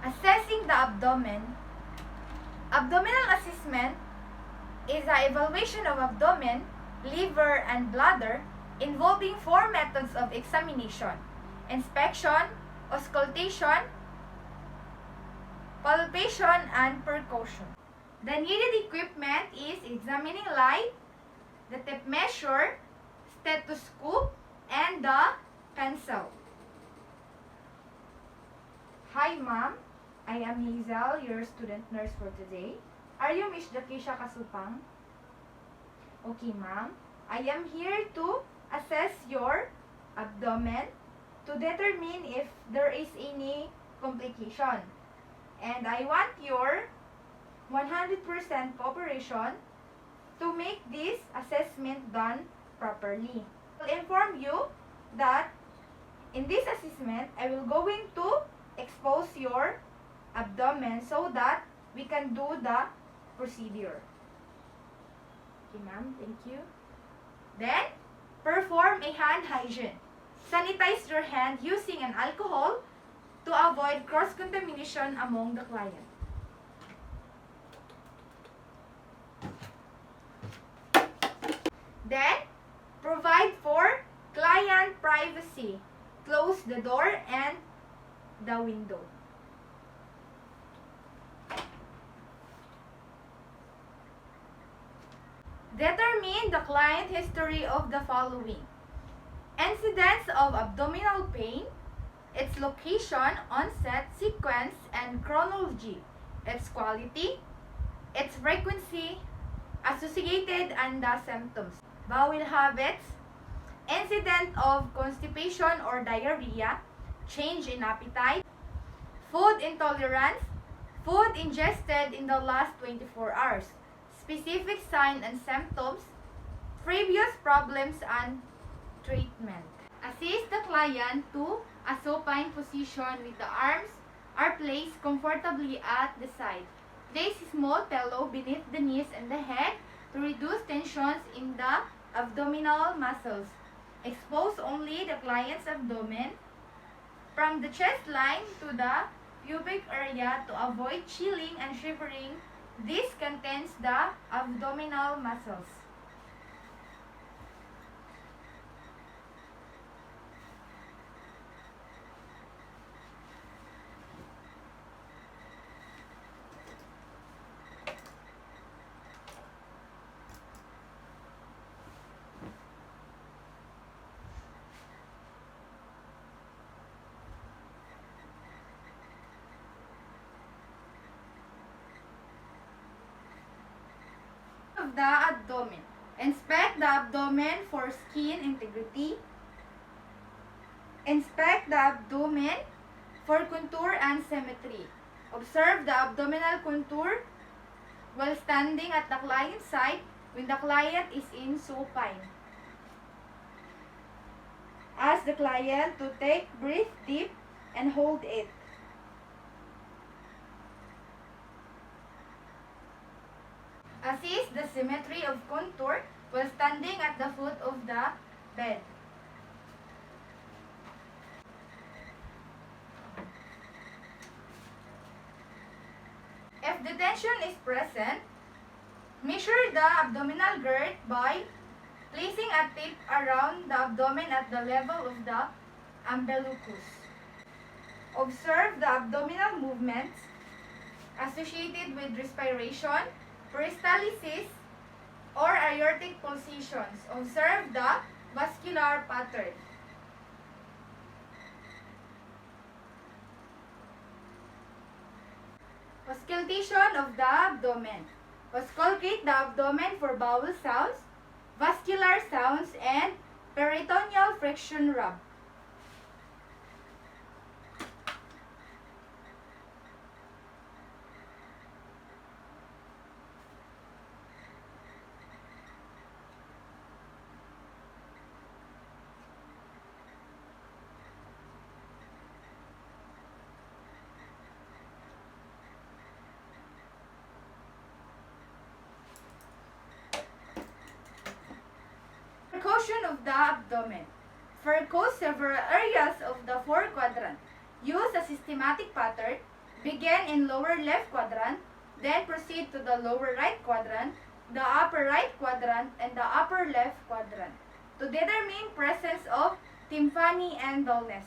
Assessing the abdomen. Abdominal assessment is an evaluation of abdomen, liver, and bladder involving 4 methods of examination: inspection, auscultation, palpation, and percussion. The needed equipment is examining light, the tape measure, stethoscope, and the pencil. Hi, ma'am. I am Hazel, your student nurse for today. Are you Miss Jakisha Kasupang? Okay, ma'am. I am here to assess your abdomen to determine if there is any complication. And I want your 100% cooperation to make this assessment done properly. I will inform you that in this assessment, I will going to expose your abdomen so that we can do the procedure. Okay, ma'am. Thank you. Then, perform a hand hygiene. Sanitize your hand using an alcohol to avoid cross-contamination among the client. Then, provide for client privacy. Close the door and the window. Determine the client history of the following: incidence of abdominal pain, its location, onset, sequence, and chronology, its quality, its frequency, associated and the symptoms, bowel habits, incident of constipation or diarrhea, change in appetite, food intolerance, food ingested in the last 24 hours, specific signs and symptoms, previous problems and treatment. Assist the client to a supine position with the arms are placed comfortably at the side. Place a small pillow beneath the knees and the head to reduce tensions in the abdominal muscles. Expose only the client's abdomen from the chest line to the pubic area to avoid chilling and shivering. This contains the abdominal muscles. Of the abdomen. Inspect the abdomen for skin integrity. Inspect the abdomen for contour and symmetry. Observe the abdominal contour while standing at the client's side when the client is in supine. Ask the client to take breath deep and hold it. Assist the symmetry of contour while standing at the foot of the bed. If the tension is present, measure the abdominal girth by placing a tape around the abdomen at the level of the umbilicus. Observe the abdominal movements associated with respiration, peristalsis, or aortic pulsations. Observe the vascular pattern. Auscultation of the abdomen. Auscultate the abdomen for bowel sounds, vascular sounds, and peritoneal friction rub. Percussion of the abdomen. Percuss several areas of the 4 quadrant. Use a systematic pattern Begin in lower left quadrant, then proceed to the lower right quadrant, the upper right quadrant, and the upper left quadrant to determine presence of tympani and dullness.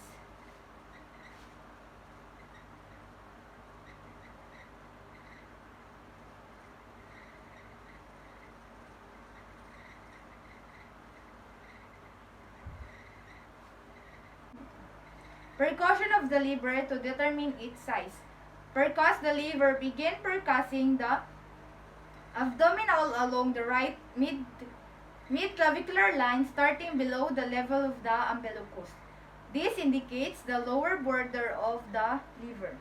Percussion of the liver to determine its size. Percuss the liver. Begin percussing the abdominal along the right mid-clavicular line starting below the level of the umbilicus. This indicates the lower border of the liver.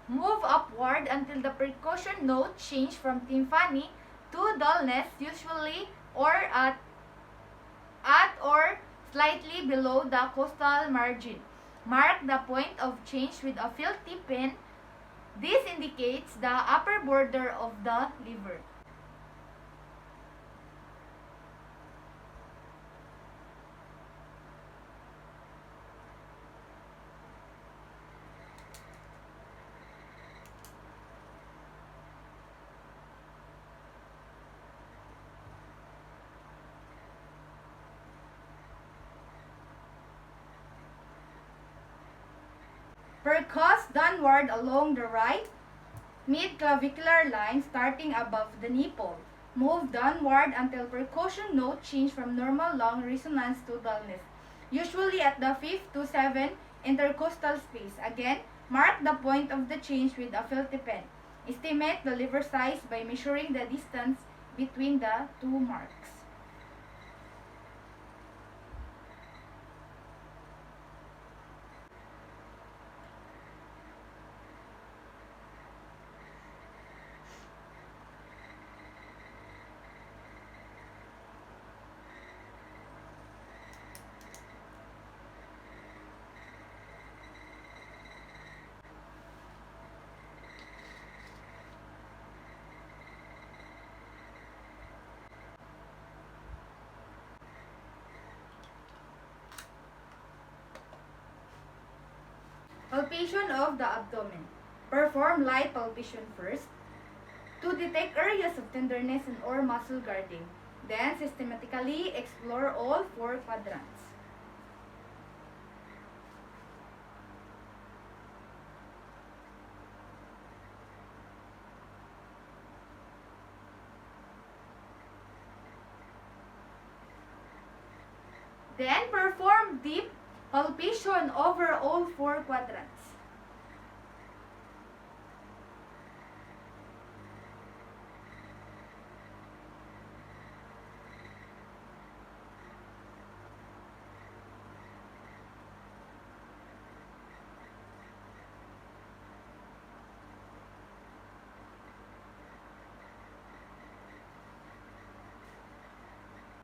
Move upward until the percussion note change from tympani to dullness, usually or at or slightly below the costal margin. Mark the point of change with a Philty pen. This indicates the upper border of the liver. Percuss downward along the right mid-clavicular line starting above the nipple. Move downward until percussion note change from normal lung resonance to dullness, usually at the 5th to 7th intercostal space. Again, mark the point of the change with a Philty pen. Estimate the liver size by measuring the distance between the two marks. Palpation of the abdomen. Perform light palpation first to detect areas of tenderness and or muscle guarding. Then systematically explore all 4 quadrants. Then perform deep palpation over all 4 quadrants.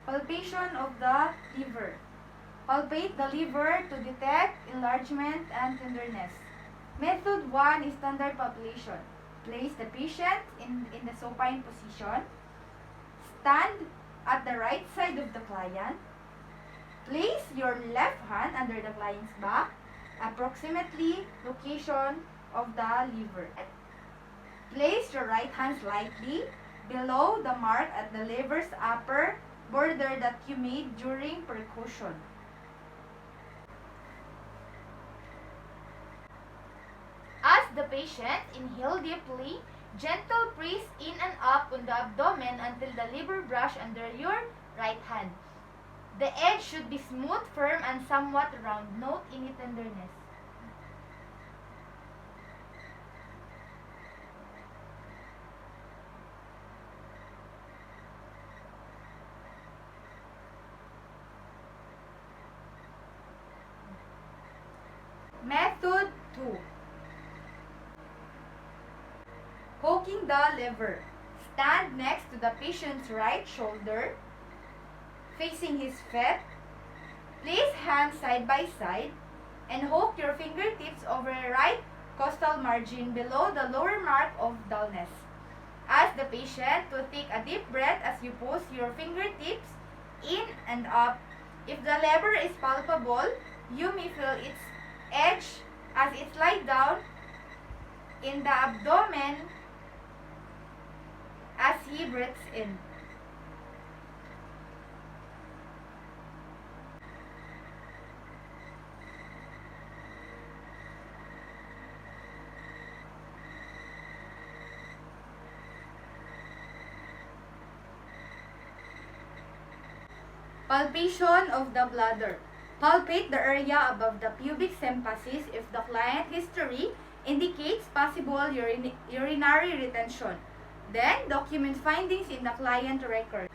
Palpation of the liver. Palpate the liver to detect enlargement and tenderness. Method 1 is standard palpation. Place the patient in the supine position. Stand at the right side of the client. Place your left hand under the client's back, approximately location of the liver. Place your right hand slightly below the mark at the liver's upper border that you made during percussion. As the patient inhale deeply, gentle press in and up on the abdomen until the liver brush under your right hand. The edge should be smooth, firm, and somewhat round. Note any tenderness. Method 2. Poking the liver. Stand next to the patient's right shoulder, facing his feet. Place hands side by side and hook your fingertips over the right costal margin below the lower mark of dullness. Ask the patient to take a deep breath as you pose your fingertips in and up. If the lever is palpable, you may feel its edge as it slides down in the abdomen as he breathes in. Palpation of the bladder. Palpate the area above the pubic symphysis if the client history indicates possible urinary retention. Then, document findings in the client record.